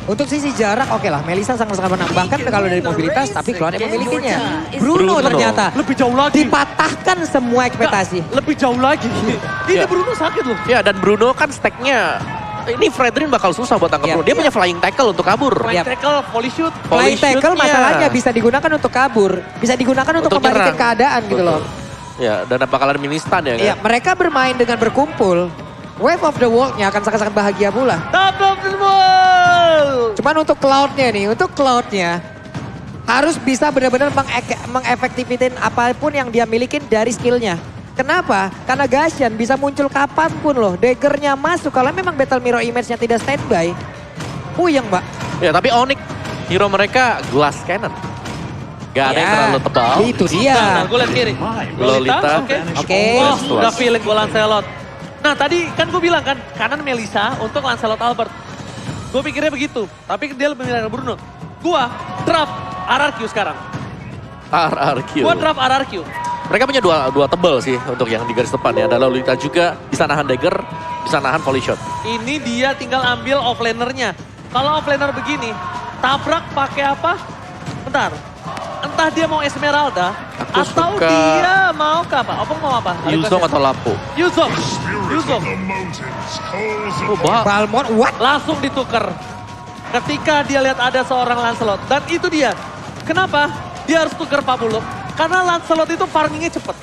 Untuk sisi jarak oke lah, Melissa sangat-sangat menambahkan kalau dari mobilitas, tapi Cloud yang memilikinya. Bruno ternyata lebih jauh lagi. dipatahkan semua ekspektasi. Lebih jauh lagi. Ini Bruno sakit loh. Ya, dan Bruno kan stacknya, ini Fredrin bakal susah buat tangkap Bruno. Dia punya flying tackle untuk kabur. Flying tackle, volley shoot. Flying tackle shootnya. masalahnya bisa digunakan untuk kabur, bisa digunakan untuk membalikan nyerang. keadaan gitu loh. Ya, dan bakalan mini stun ya kan? Iya, mereka bermain dengan berkumpul. Wave of the World-nya akan sangat-sangat bahagia pula. Top of the world. Cuman untuk Cloud-nya nih, harus bisa benar-benar mengefektifin apapun yang dia milikin dari skillnya. Kenapa? Karena Gashan bisa muncul kapanpun loh. Dagger-nya masuk, kalau memang Battle Mirror Image-nya tidak standby. Puyeng, Mbak. Ya, tapi Onyx, hero mereka Glass Cannon. Gak ada yang terlalu tebal. Itu dia. Nah, gue liat kiri. Lolita. Oke. Wah, udah feeling gue Lancelot. Nah tadi kan gue bilang kan, kanan Melissa untuk Lancelot Albert. Gue pikirnya begitu, tapi dia lebih milih Bruno. Gue draft RRQ sekarang. RRQ. Gue draft RRQ. Mereka punya dua tebel sih untuk yang di garis depan ya. Ada Lolita juga, bisa nahan dagger, bisa nahan volley shot. Ini dia tinggal ambil offlaner-nya. Kalau offlaner begini, tabrak pakai apa? Bentar. Entah dia mau Esmeralda, Aku atau suka dia mau ke apa? Opung mau apa? Yuzong atau Lapu. Yuzong. Oh, Balmond, what? Langsung ditukar. Ketika dia lihat ada seorang Lancelot. Dan itu dia. Kenapa? Dia harus tukar Pak Buluk. Karena Lancelot itu farmingnya cepet.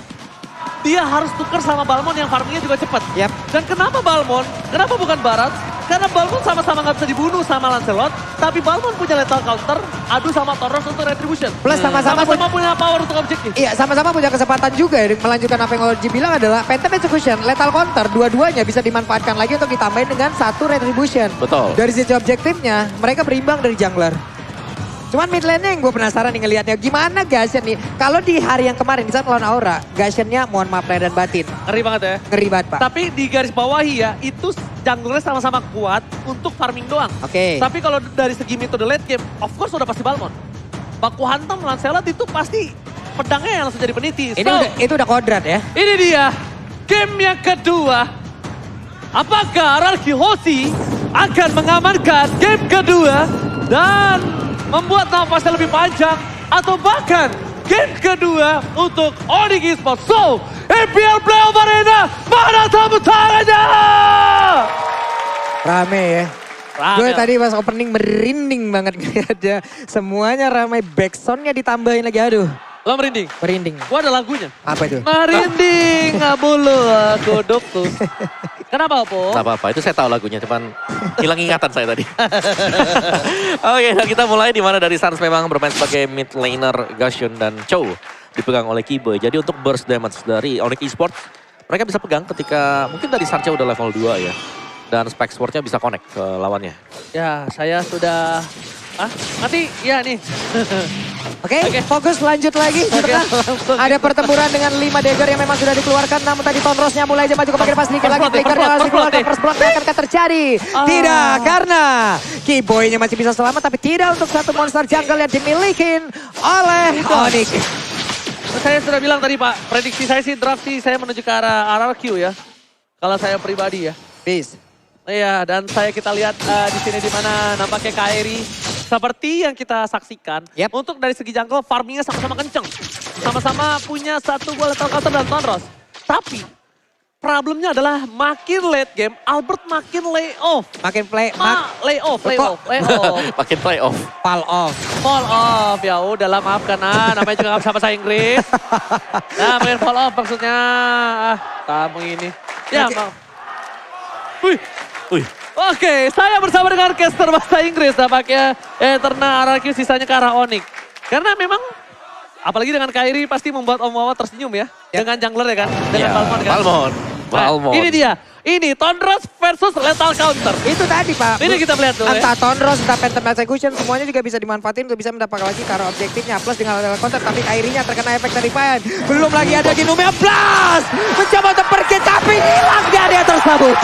Dia harus tukar sama Balmond yang farmingnya juga cepet. Yap. Dan kenapa Balmond? Kenapa bukan Barat? Karena Balmond sama-sama nggak bisa dibunuh sama Lancelot. Tapi Balmond punya lethal counter, adu sama Tauros untuk retribution. Plus sama-sama punya power untuk objektif. Iya, sama-sama punya kesempatan juga ya, melanjutkan apa yang Lordji bilang adalah Phantom Execution, Lethal Counter, dua-duanya bisa dimanfaatkan lagi untuk ditambahin dengan satu Retribution. Betul. Dari sisi objektifnya, mereka berimbang dari jungler. Cuman mid lane-nya yang gue penasaran nih ngelihatnya, gimana Gashan nih? Kalau di hari yang kemarin, di saat melawan Aura, Gashan-nya mohon maaf lahir dan batin. Ngeri banget ya. Ngeri banget, Pak. Tapi di garis bawahi ya, itu junglernya sama-sama kuat untuk farming doang. Oke. Tapi kalau dari segi metode late game, of course udah pasti Balmond. Baku hantam Lancelot itu pasti pedangnya yang langsung jadi peniti. Itu udah kodrat ya. Ini dia, game yang kedua. Apakah RRQ Hoshi akan mengamankan game kedua dan membuat nafasnya lebih panjang, atau bahkan game kedua untuk Onyx Esports. So, EPL Playoff Arena, mana tepuk tangannya? Rame ya. Rame. Gue tadi pas opening merinding banget ngeliatnya. Semuanya ramai, backsoundnya ditambahin lagi, aduh. Lo merinding? Merinding. Gua ada lagunya. Apa itu? Merinding, ngabulu, godok tuh. Kenapa, Po? Gak apa-apa, itu saya tahu lagunya, cuman hilang ingatan saya tadi. Oke, nah kita mulai di mana dari Suns memang bermain sebagai mid laner Gashan dan Chow. Dipegang oleh Kiboy. Jadi untuk burst damage dari Onyx Esports, mereka bisa pegang ketika mungkin tadi Sancho udah level 2 ya. Dan spike sword-nya bisa connect ke lawannya. Ya, saya sudah... Nanti, ya nih. Oke, fokus lanjut lagi. Di tengah. Ada pertempuran dengan 5 dagger yang memang sudah dikeluarkan. Namun tadi Tonrosnya mulai aja maju ke bagian pas sedikit lagi. Flickernya harus dikeluarkan. First blood akan terjadi. Tidak, karena Kiboy-nya masih bisa selamat. Tapi tidak untuk satu monster jungle yang dimiliki oleh Onyx. Saya sudah bilang tadi Pak, prediksi saya sih draft sih saya menuju ke arah RRQ ya. Kalau saya pribadi ya. Peace. Iya, dan kita lihat di sini di mana nampaknya Kairi seperti yang kita saksikan. Yep. Untuk dari segi jungle farmingnya sama-sama kenceng. Sama-sama punya satu bola counter dan Tonros. Tapi problemnya adalah makin late game, Albert makin lay off. Makin play off. Makin play off. Fall off. Fall off, ya udahlah maafkan namanya juga nggak bisa bahasa Inggris. Nah, main fall off maksudnya, kamu ini. Ya, maaf. Wih. Oke, saya bersama dengan caster bahasa Inggris nampaknya Eterna RRQ sisanya ke arah Onyx. Karena memang, apalagi dengan Kairi pasti membuat Om Wawa tersenyum ya. Dengan jungler ya kan, dengan Balmond kan. Balmond. Ini dia, ini Tonros versus Lethal Counter. Itu tadi Pak. Ini kita lihat dulu ya. Entah Tonros, entah Phantom Execution, semuanya juga bisa dimanfaatin untuk bisa mendapatkan lagi ke arah objektifnya. Plus dengan level counter, tapi Kairinya terkena efek dari Payan. Belum lagi ada Ginumia Plus. Mencoba untuk pergi, tapi hilang di area tersebut.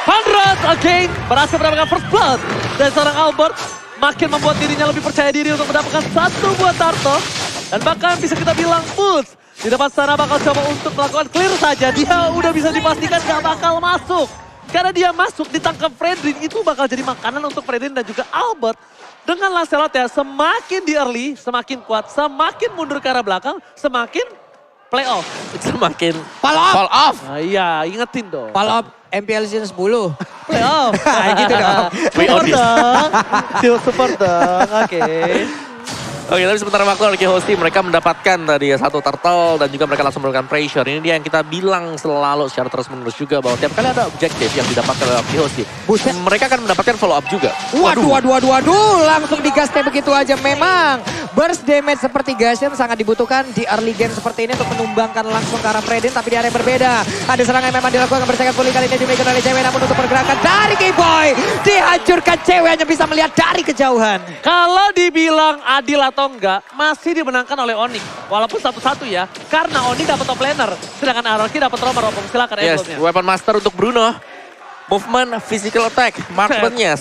Tonros again berhasil mendapatkan first blood. Dan seorang Albert makin membuat dirinya lebih percaya diri untuk mendapatkan satu buah turtle. Dan bahkan bisa kita bilang boost. Di depan sana bakal coba untuk melakukan clear saja. Dia udah bisa dipastikan gak bakal masuk. Karena dia masuk ditangkap Fredrin, itu bakal jadi makanan untuk Fredrin dan juga Albert. Dengan Lancelot ya, semakin di early, semakin kuat, semakin mundur ke arah belakang, semakin playoff. Semakin Fall off. fall off. Nah, iya, ingetin dong. Fall off MPL season 10. Playoff. Nah, gitu dong. We on Support this. dong. Still support dong, oke. Oke, tapi sementara waktu Arki Hosti mereka mendapatkan tadi ya satu turtle dan juga mereka langsung melakukan pressure. Ini dia yang kita bilang selalu secara terus-menerus juga bahwa tiap kali ada objektif yang didapatkan oleh Arki Hosti, Buset. mereka akan mendapatkan follow up juga. Waduh, langsung digasnya begitu aja. Memang burst damage seperti Gashen sangat dibutuhkan di early game seperti ini untuk menumbangkan langsung ke arah Fredin. Tapi di area yang berbeda, ada serangan yang memang dilakukan bersaing pulih kali ini dimiliki oleh cewek. Namun untuk pergerakan dari K-Boy, dihancurkan cewek hanya bisa melihat dari kejauhan. Kalau dibilang adil atau enggak, masih dimenangkan oleh Onyx. Walaupun satu-satu ya, karena Onyx dapat top laner, sedangkan Araki dapat roamer. Opung, silakan Yes, emblemnya. weapon master untuk Bruno. Movement, physical attack, marksman-nya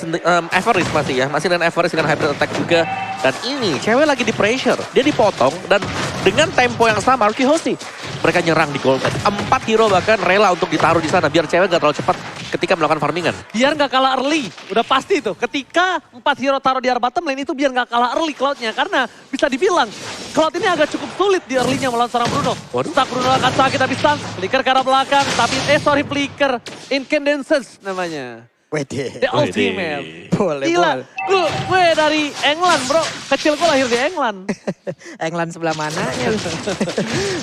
Everest masih ya. Masih dengan Everest dengan hybrid attack juga. Dan ini cewek lagi di pressure. Dia dipotong dan dengan tempo yang sama Arki Hosti. Mereka nyerang di gold tag. 4 hero bahkan rela untuk ditaruh di sana biar cewek gak terlalu cepat ketika melakukan farmingan. Biar nggak kalah early, udah pasti itu. Ketika 4 hero taruh di area bottom lane itu biar nggak kalah early Cloud-nya. Karena bisa dibilang Cloud ini agak cukup sulit di early-nya melawan seorang Bruno. Waduh. Stuck Bruno akan sakit habis stun. Flicker ke arah belakang, tapi flicker. Incandences namanya. Wede. The ultimate. Boleh, Gila, boleh. gue dari England bro. Kecil gue lahir di England. England sebelah mananya?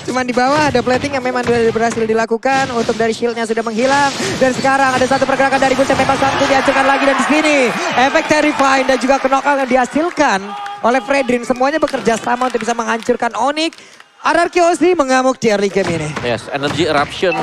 Cuman di bawah ada plating yang memang sudah berhasil dilakukan. Untuk dari shieldnya sudah menghilang. Dan sekarang ada satu pergerakan dari Gus yang memang sanggup dihancurkan lagi. Dan di sini efek Terrifying dan juga knockout yang dihasilkan oleh Fredrin. Semuanya bekerja sama untuk bisa menghancurkan Onyx. RRQ Hosti mengamuk di early game ini. Yes, energy eruption.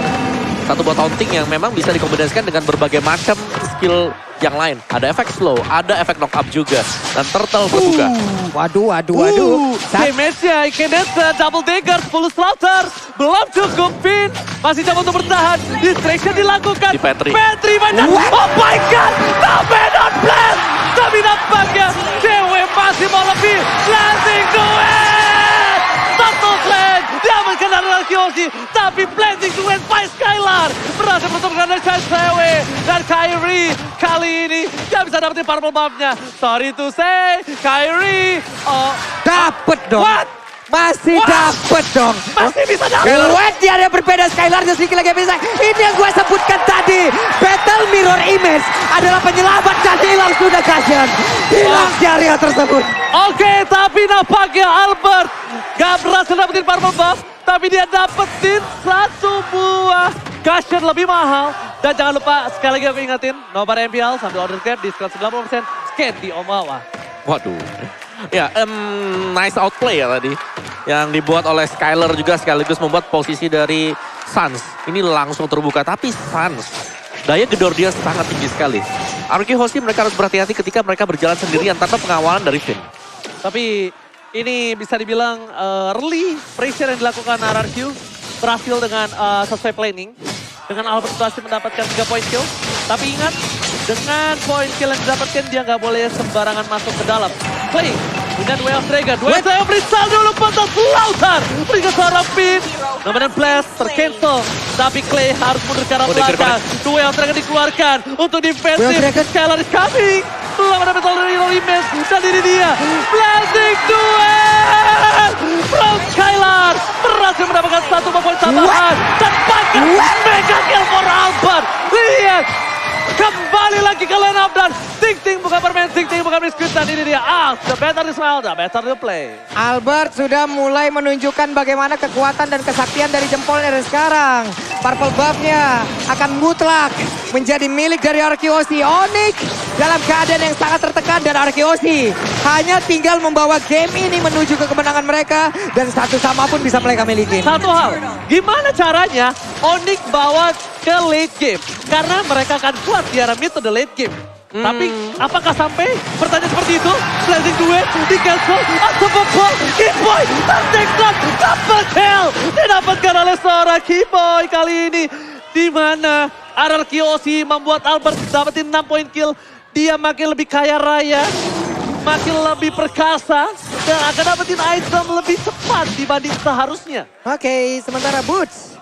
Satu buat taunting yang memang bisa dikombinasikan dengan berbagai macam skill yang lain. Ada efek slow, ada efek knock up juga. Dan turtle berbuka. Waduh. Damage-nya Ikenetsa, double dagger, 10 slaughter. Belum cukup pin. Masih coba untuk bertahan. Distraction dilakukan. Di Petri. Petri banyak. Oh my god. Sampai not blast. Tapi nampaknya cewek masih mau lebih. Landing duet. Satu flag. Diamankan dari Kyoshi. Tapi blending duet by Skylar. Berhasil bertemu dari cewek. Dan Kyrie. Kali ini dia bisa dapetin purple buff-nya. Sorry to say. Kyrie. Oh. Dapet dong. What? Masih dapet dong. Masih bisa dapet. What? Dia ada berbeda Skylar sedikit lagi bisa. Ini yang gue sebutkan tadi. Battle Mirror Image adalah penyelamat dan hilang sudah Gashen. Hilang di area tersebut. Oke, tapi nampaknya Albert gak berhasil dapetin purple buff. Tapi dia dapetin satu buah Gashen lebih mahal. Dan jangan lupa, sekali lagi aku ingetin, nobar MPL sambil order grab, diskon 90%, scan di Omawa. Waduh. Ya, nice outplay ya tadi. Yang dibuat oleh Skylar juga sekaligus membuat posisi dari Suns. Ini langsung terbuka, tapi Suns daya gedor dia sangat tinggi sekali. Arki Hosti mereka harus berhati-hati ketika mereka berjalan sendirian tanpa pengawalan dari Finn. Tapi ini bisa dibilang early pressure yang dilakukan RRQ berhasil dengan sesuai planning. Dengan Albert berhasil mendapatkan 3 point kill. Tapi ingat, dengan point kill yang didapatkan dia nggak boleh sembarangan masuk ke dalam. Clay, dengan Way of Dragon. Way of Dragon berisal dulu pantas Lautar. Berikan seorang pin. Namun blast tercancel. Tapi Clay harus mundur ke arah belakang. Way of Dragon dikeluarkan untuk defensif. Skylar is coming. Belum ada battle dari Image. Dan ini dia. Blazing duel. From Skylar. Berhasil mendapatkan 1 poin tambahan. Dan pakai mega kill for Albert. Lihat. Kembali lagi ke line up dan Ting bukan bermain, Ting bukan biskuit dan ini dia. The better the smile, the better the play. Albert sudah mulai menunjukkan bagaimana kekuatan dan kesaktian dari jempolnya dari sekarang. Purple buff-nya akan mutlak menjadi milik dari Arkeosi. Onyx dalam keadaan yang sangat tertekan dan Arkeosi hanya tinggal membawa game ini menuju ke kemenangan mereka dan satu sama pun bisa mereka miliki. Satu hal, gimana caranya Onyx bawa ke late game? Karena mereka akan kuat di arah mid to the late game. Tapi apakah sampai pertanyaan seperti itu? Blazing duet di cancel atau bobol Keyboy terdekat double kill didapatkan oleh seorang Keyboy kali ini. Di mana RRQ membuat Albert dapetin 6 point kill. Dia makin lebih kaya raya, makin lebih perkasa dan akan dapetin item lebih cepat dibanding seharusnya. Oke, sementara Boots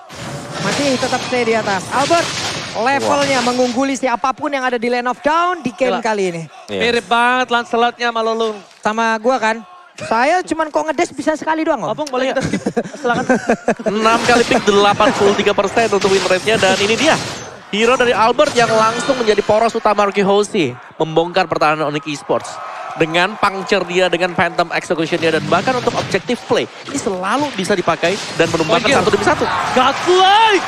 masih tetap stay di atas. Albert levelnya mengungguli siapapun yang ada di Land of Dawn di game Gila. kali ini. Iya. Mirip banget Lancelotnya sama Lolong. Sama gua kan, saya cuman kok ngedes bisa sekali doang om. Abang boleh kita skip? Silakan. 6 kali pick 83% untuk win rate-nya dan ini dia. Hero dari Albert yang langsung menjadi poros utama Rocky Hosi. Membongkar pertahanan Onyx Esports. Dengan puncture dia, dengan Phantom Execution dia, dan bahkan untuk objective play. Ini selalu bisa dipakai dan menumbangkan Pointer. 1 demi 1. Godlike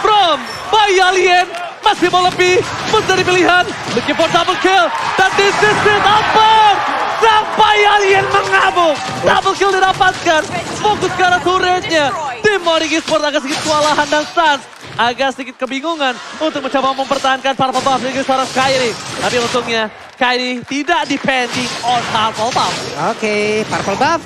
from Bayalien. Masih mau lebih mencari pilihan. Looking for double kill. Dan this is it. Albert. Sampai Alien mengamuk. Double kill didapatkan. Fokus ke arah turretnya. Tim Onyx Esports agak sedikit kewalahan dan Sans agak sedikit kebingungan untuk mencoba mempertahankan Purple Buff dengan seorang Kairi. Tapi untungnya Kairi tidak depending on Purple Buff. Oke, Purple Buff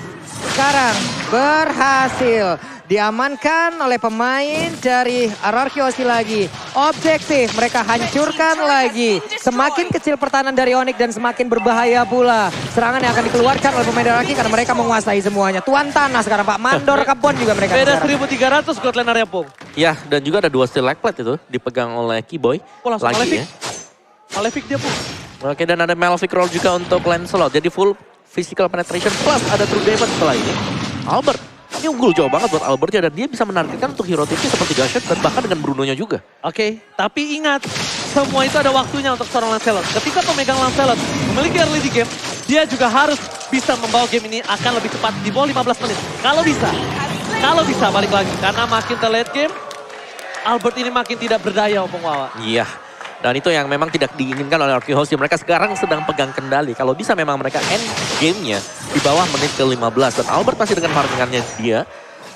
sekarang berhasil diamankan oleh pemain dari RRQ Hosi lagi. Objektif mereka hancurkan lagi. Semakin kecil pertahanan dari Onyx dan semakin berbahaya pula serangan yang akan dikeluarkan oleh pemain RRQ karena mereka menguasai semuanya. Tuan tanah sekarang Pak Mandor Kebon juga mereka. Beda sekarang. 1.300 God Laner-nya, Pung. Ya, dan juga ada 2 steel leg plate itu dipegang oleh Keyboy. Oh, langsung lagi Malefic. ya. Malefic dia, Pung. Oke, dan ada Malefic Roll juga untuk Lancelot. Jadi full physical penetration plus ada true damage setelah ini. Albert, ini unggul jauh banget buat Albertnya dan dia bisa menargetkan untuk hero tipnya seperti Gashet dan bahkan dengan Brunonya juga. Oke, tapi ingat, semua itu ada waktunya untuk seorang Lancelot. Ketika pemegang Lancelot memiliki early di game, dia juga harus bisa membawa game ini akan lebih cepat di bawah 15 menit. Kalau bisa balik lagi. Karena makin ke late game, Albert ini makin tidak berdaya, Opung Wawa. Iya, dan itu yang memang tidak diinginkan oleh RRQ Hosi. Mereka sekarang sedang pegang kendali. Kalau bisa memang mereka end game-nya di bawah menit ke-15. Dan Albert masih dengan farmingannya dia.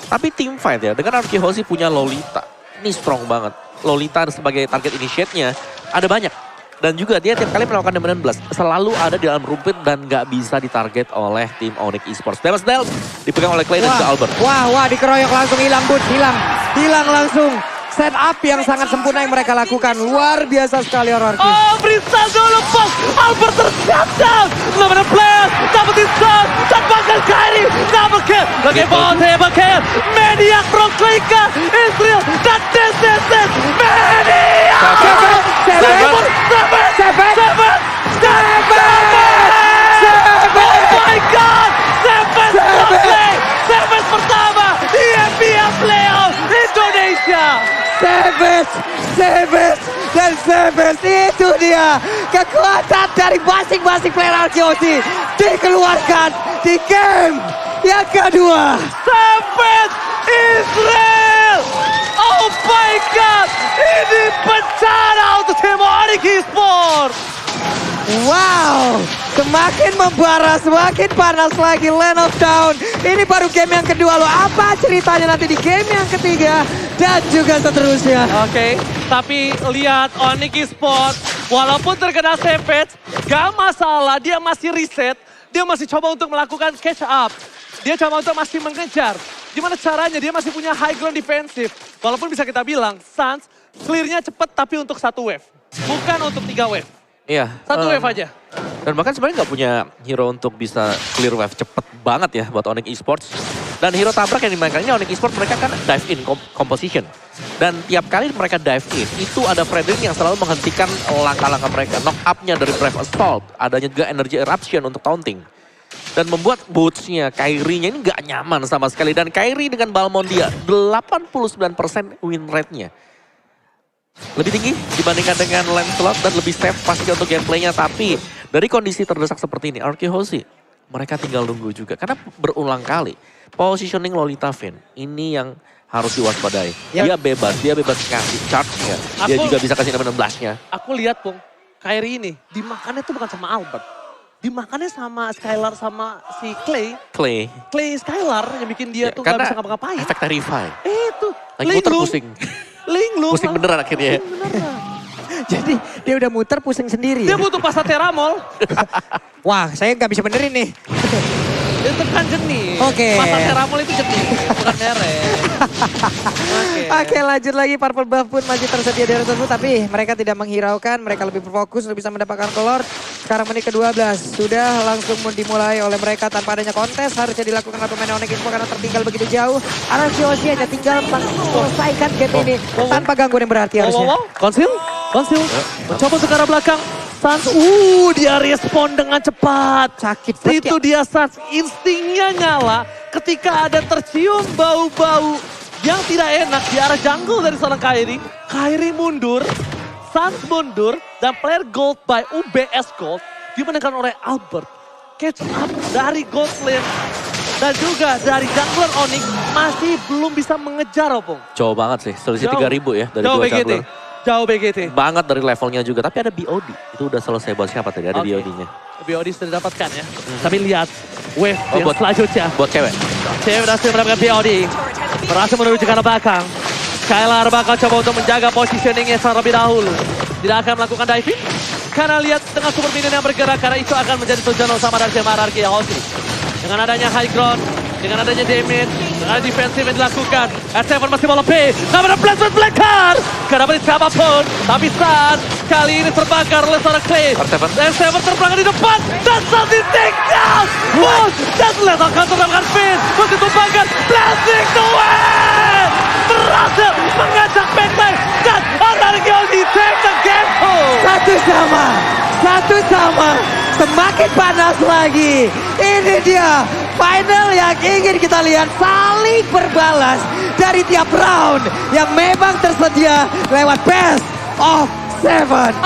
Tapi team fight ya, dengan RRQ Hosi punya Lolita. Ini strong banget. Lolita sebagai target initiate-nya ada banyak. Dan juga dia tiap kali melakukan Dominant Blast selalu ada di dalam rumput dan nggak bisa ditarget oleh tim Onyx Esports. Damage dealt dipegang oleh Clay dan juga Albert. Wah, dikeroyok langsung hilang Bud, hilang langsung. Set up yang sangat sempurna yang mereka lakukan. Luar biasa sekali RRQ. Oh, Brisado lepas. Albert tershutdown. Lomana player. Dapetin stun. Tanpakan Kairi. Double kill. Bagaimana table kill. Maniac from Klika. Israel. Dan this is it. Maniac. Oh my God. Seven pertama. Di NBA Playoff Indonesia. Savage, itu dia kekuatan dari masing-masing player RRQ Hosi dikeluarkan di game yang kedua. Savage Israel. Oh my God. Ini bencana untuk tim Onyx Esports. Wow, semakin membara, semakin panas lagi Land of Dawn. Ini baru game yang kedua loh. Apa ceritanya nanti di game yang ketiga dan juga seterusnya. Oke, tapi lihat Onyx Esports, walaupun terkena Savage, gak masalah, dia masih reset, dia masih coba untuk melakukan catch up. Dia coba untuk masih mengejar. Gimana caranya? Dia masih punya high ground defensif. Walaupun bisa kita bilang, Sans clear-nya cepat tapi untuk 1 wave. Bukan untuk 3 wave. Iya. 1 wave aja. Dan bahkan sebenarnya nggak punya hero untuk bisa clear wave cepet banget ya buat Onyx Esports. Dan hero tabrak yang dimainkan ini Onyx Esports mereka kan dive in composition. Dan tiap kali mereka dive in, itu ada Frederick yang selalu menghentikan langkah-langkah mereka. Knock up-nya dari Brave Assault, adanya juga Energy Eruption untuk taunting. Dan membuat boots-nya, Kairi-nya ini nggak nyaman sama sekali. Dan Kairi dengan Balmond dia, 89% win rate-nya. Lebih tinggi dibandingkan dengan Lancelot dan lebih safe pastinya untuk gameplaynya. Tapi dari kondisi terdesak seperti ini, RRQ Hosi, mereka tinggal nunggu juga. Karena berulang kali, positioning Lolita Vayne, ini yang harus diwaspadai. Yep. Dia bebas kasih charge-nya. Dia juga bisa kasih Dominant Blast-nya. Aku lihat, Pung, Kairi ini dimakannya tuh bukan sama Albert. Dimakannya sama Skylar sama si Clay. Clay Skylar yang bikin dia tuh gak bisa ngapa-ngapain. Efek Terrify. Itu. Lagi muter pusing. Linglung. Pusing beneran akhirnya. Jadi dia udah muter pusing sendiri. Dia Ya? butuh pasateramol. Wah, saya nggak bisa benerin nih. Itu kan jenis. Oke. Masa Teramol itu jenis, bukan merek. Oke, lanjut lagi. Purple buff pun masih tersedia di area tersebut. Tapi mereka tidak menghiraukan. Mereka lebih berfokus untuk bisa mendapatkan kelor. Sekarang menit ke-12. Sudah langsung dimulai oleh mereka tanpa adanya kontes. Harusnya dilakukan oleh pemain Onyx Esports karena tertinggal begitu jauh. Araki hanya tinggal menyelesaikan game ini. Tanpa gangguan yang berarti harusnya. Konsil. Mencoba untuk ke arah belakang. Sans, dia respon dengan cepat. Sakit banget Itu dia Sans, instingnya nyala ketika ada tercium bau-bau yang tidak enak di arah jungle dari seorang Kairi. Kairi mundur, Sans mundur, dan player gold by UBS Gold dimenangkan oleh Albert. Catch up dari gold lane dan juga dari jungler Onyx masih belum bisa mengejar Opung. Jauh banget sih, selisih 3.000 ya dari Jauh dua BGT. jungler. Jauh BGT. Banget dari levelnya juga, tapi ada BOD. Itu udah selesai buat siapa tadi, ada Oke. BOD-nya. BOD sudah didapatkan ya. Tapi lihat wave yang buat- selanjutnya. Buat cewek. Cewek berhasil mendapatkan BOD. Berhasil menuju ke arah belakang. Skylar bakal coba untuk menjaga positioningnya terlebih dahulu. Tidak akan melakukan diving. Karena lihat tengah super minion yang bergerak. Karena itu akan menjadi tujuan utama dari tim Araki Hoshi. Dengan adanya high ground. Dengan adanya damage. Dengan defensif yang dilakukan. R7 masih mau lebih. Gak ada placement Blackheart. Gak dapat siapapun. Tapi Sun kali ini terbakar oleh seorang Clay. R7 terbakar di depan. Dan Sun di take down. Dan lihat akan terdapatkan Finn. Masih terbakar. Blasting to win. Berhasil mengajak backline. Dan Araki Hoshi take the game home. Satu sama. Semakin panas lagi. Ini dia final yang ingin kita lihat saling berbalas dari tiap round yang memang tersedia lewat best of 7.